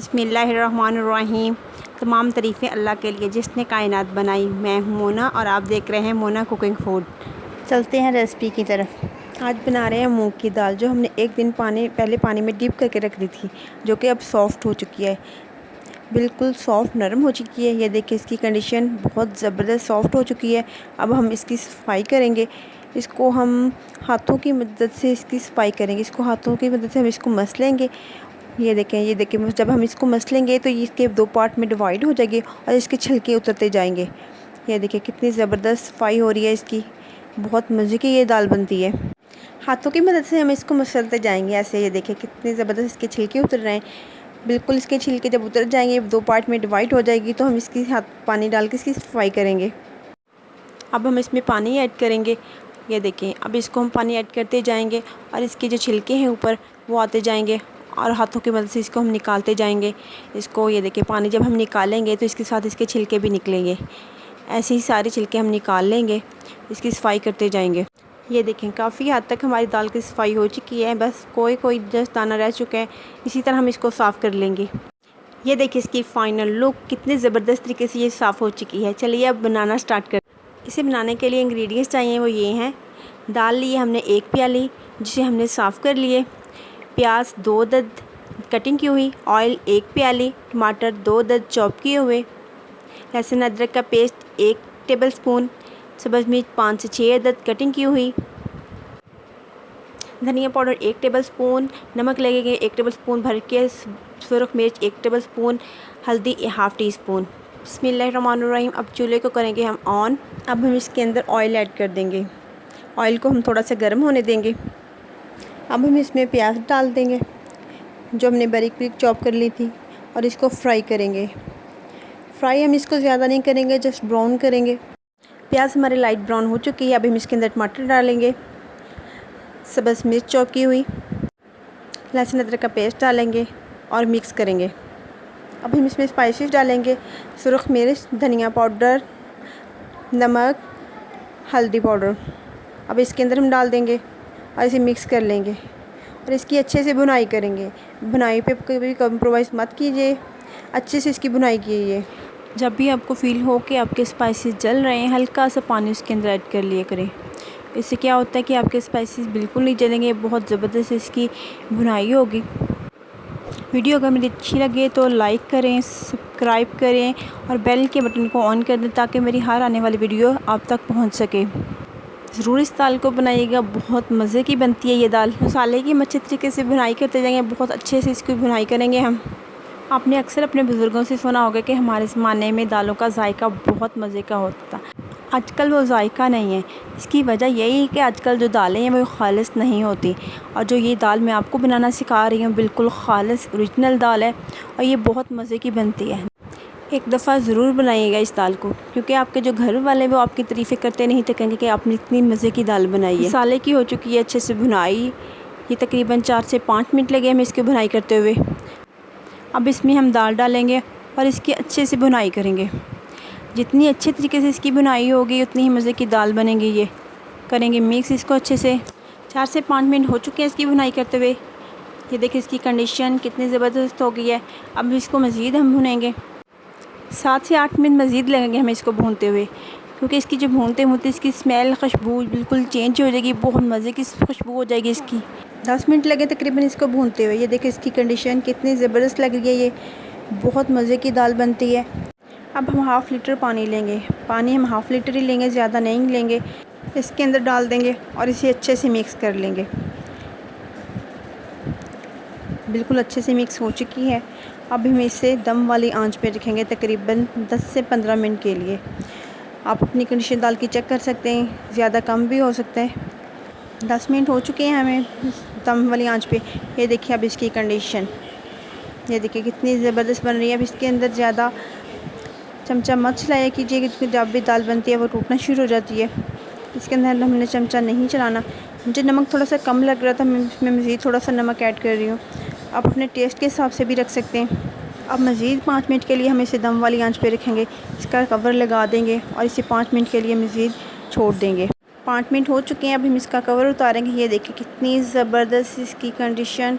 बिस्मिल्लाहिर्रहमानिर्रहीम। तमाम तारीफ़ें अल्लाह के लिए जिसने कायनात बनाई। मैं हूँ मोना और आप देख रहे हैं मोना कुकिंग फूड। चलते हैं रेसिपी की तरफ। आज बना रहे हैं मूंग की दाल, जो हमने एक दिन पहले पानी में डिप करके रख दी थी, जो कि अब सॉफ़्ट हो चुकी है, बिल्कुल सॉफ़्ट नरम हो चुकी है। ये देखिए इसकी कंडीशन बहुत ज़बरदस्त सॉफ़्ट हो चुकी है। अब हम इसकी सफाई करेंगे। इसको हम हाथों की मदद से इसकी सफाई करेंगे। इसको हाथों की मदद से हम इसको मस लेंगे। ये देखें जब हम इसको मस लेंगे तो ये इसके दो पार्ट में डिवाइड हो जाएगी और इसके छिलके उतरते जाएंगे। ये देखिए कितनी ज़बरदस्त सफाई हो रही है इसकी, बहुत मज़े की ये दाल बनती है। हाथों की मदद से हम इसको मसलते जाएंगे ऐसे। ये देखिए कितने ज़बरदस्त इसके छिलके उतर रहे हैं। बिल्कुल इसके छिलके जब उतर जाएंगे, दो पार्ट में डिवाइड हो जाएगी, तो हम इसकी पानी डाल के इसकी सफाई करेंगे। अब हम इसमें पानी ऐड करेंगे। ये देखें अब इसको हम पानी ऐड करते जाएंगे और इसके जो छिलके हैं ऊपर वो आते जाएंगे और हाथों की मदद से इसको हम निकालते जाएंगे। इसको ये देखिए पानी जब हम निकालेंगे तो इसके साथ इसके छिलके भी निकलेंगे। ऐसे ही सारे छिलके हम निकाल लेंगे, इसकी सफाई करते जाएंगे। ये देखें काफ़ी हद तक हमारी दाल की सफाई हो चुकी है, बस कोई जस्ट दाना रह चुका है। इसी तरह हम इसको साफ़ कर लेंगे। ये देखिए इसकी फ़ाइनल लुक कितनी ज़बरदस्त तरीके से ये साफ़ हो चुकी है। चलिए अब बनाना स्टार्ट कर। इसे बनाने के लिए इंग्रेडिएंट्स चाहिए वो ये हैं। दाल ली हमने 1 प्याली, जिसे हमने साफ़ कर लिए। प्याज 2 अदद कटिंग की हुई। ऑयल 1 प्याली। टमाटर 2 अदद चॉप किए हुए। लहसुन अदरक का पेस्ट 1 टेबलस्पून। सब्ज़ मिर्च 5 से 6 अदद कटिंग की हुई। धनिया पाउडर 1 टेबलस्पून। नमक लगेगा 1 टेबलस्पून भर के। सुरख मिर्च 1 टेबलस्पून। हल्दी 1/2 टीस्पून। बिस्मिल्लाहिर्रहमानिर्रहीम। अब चूल्हे को करेंगे हम ऑन। अब हम इसके अंदर ऑयल ऐड कर देंगे। ऑयल को हम थोड़ा सा गर्म होने देंगे। अब हम इसमें प्याज डाल देंगे जो हमने बारीक बारीक चॉप कर ली थी, और इसको फ्राई करेंगे। फ्राई हम इसको ज़्यादा नहीं करेंगे, जस्ट ब्राउन करेंगे। प्याज हमारे लाइट ब्राउन हो चुकी है। अब हम इसके अंदर टमाटर डालेंगे, सब्ज़ मिर्च चॉप की हुई, लहसुन अदरक का पेस्ट डालेंगे और मिक्स करेंगे। अब हम इसमें स्पाइसेस डालेंगे। सुरख मिर्च, धनिया पाउडर, नमक, हल्दी पाउडर। अब इसके अंदर हम डाल देंगे और इसे मिक्स कर लेंगे और इसकी अच्छे से भुनाई करेंगे। भुनाई पे कभी कम्प्रोमाइज़ मत कीजिए, अच्छे से इसकी भुनाई कीजिए। जब भी आपको फ़ील हो कि आपके स्पाइसेस जल रहे हैं, हल्का सा पानी उसके अंदर ऐड कर लिया करें। इससे क्या होता है कि आपके स्पाइसेस बिल्कुल नहीं जलेंगे, बहुत ज़बरदस्त इसकी भुनाई होगी। वीडियो अगर मेरी अच्छी लगे तो लाइक करें, सब्सक्राइब करें और बेल के बटन को ऑन कर दें, ताकि मेरी हर आने वाली वीडियो आप तक पहुँच सके। ज़रूर इस दाल को बनाइएगा, बहुत मज़े की बनती है ये दाल। मसाले की अच्छे तरीके से भुनाई करते जाएंगे, बहुत अच्छे से इसकी भुनाई करेंगे हम। आपने अक्सर अपने बुज़ुर्गों से सुना होगा कि हमारे ज़माने में दालों का जायका बहुत मज़े का होता था। आजकल वो जायका नहीं है। इसकी वजह यही है कि आजकल जो दालें हैं वो खालिस नहीं होती, और जो ये दाल मैं आपको बनाना सिखा रही हूँ बिल्कुल खालिस ओरिजिनल दाल है, और ये बहुत मज़े की बनती है। एक दफ़ा ज़रूर बनाइएगा इस दाल को, क्योंकि आपके जो घर वाले वो आपकी तारीफ़ें करते नहीं थकेंगे कि आपने इतनी मज़े की दाल बनाई है। मसाले की हो चुकी है अच्छे से भुनाई। ये तकरीबन 4 से 5 मिनट लगे हमें इसकी भुनाई करते हुए। अब इसमें हम दाल डालेंगे और इसकी अच्छे से भुनाई करेंगे। जितनी अच्छे तरीके से इसकी भुनाई होगी उतनी ही मज़े की दाल बनेगी। ये करेंगे मिक्स इसको अच्छे से। 4 से 5 मिनट हो चुके हैं इसकी भुनाई करते हुए। ये देखिए इसकी कंडीशन कितनी ज़बरदस्त हो गई है। अब इसको मज़ीद हम भुनेंगे। 7 से 8 मिनट मज़ीद लगेंगे हमें इसको भूनते हुए, क्योंकि इसकी जो भूनते इसकी स्मेल खुशबू बिल्कुल चेंज हो जाएगी, बहुत मज़े की खुशबू हो जाएगी इसकी। 10 मिनट लगे तकरीबन इसको भूनते हुए। ये देखिए इसकी कंडीशन कितनी ज़बरदस्त लग रही है, ये बहुत मज़े की दाल बनती है। अब हम 1/2 लीटर पानी लेंगे। पानी हम 1/2 लीटर ही लेंगे, ज़्यादा नहीं लेंगे। इसके अंदर डाल देंगे और इसे अच्छे से मिक्स कर लेंगे। बिल्कुल अच्छे से मिक्स हो चुकी है। अब हम इसे दम वाली आंच पे रखेंगे तकरीबन 10 से 15 मिनट के लिए। आप अपनी कंडीशन दाल की चेक कर सकते हैं, ज़्यादा कम भी हो सकता है। 10 मिनट हो चुके हैं हमें दम वाली आंच पे। ये देखिए अब इसकी कंडीशन, ये देखिए कितनी ज़बरदस्त बन रही है। अब इसके अंदर ज़्यादा चमचा मत चलाया कीजिए, क्योंकि जब भी दाल बनती है वो टूटना शुरू हो जाती है। इसके अंदर हमने चमचा नहीं चलाना। मुझे नमक थोड़ा सा कम लग रहा था, मैं इसमें मज़ीद थोड़ा सा नमक ऐड कर रही हूँ। आप अपने टेस्ट के हिसाब से भी रख सकते हैं। अब मज़ीद 5 मिनट के लिए हम इसे दम वाली आंच पे रखेंगे। इसका कवर लगा देंगे और इसे 5 मिनट के लिए मज़ीद छोड़ देंगे। 5 मिनट हो चुके हैं। अब हम इसका कवर उतारेंगे। ये देखिए कितनी ज़बरदस्त इसकी कंडीशन,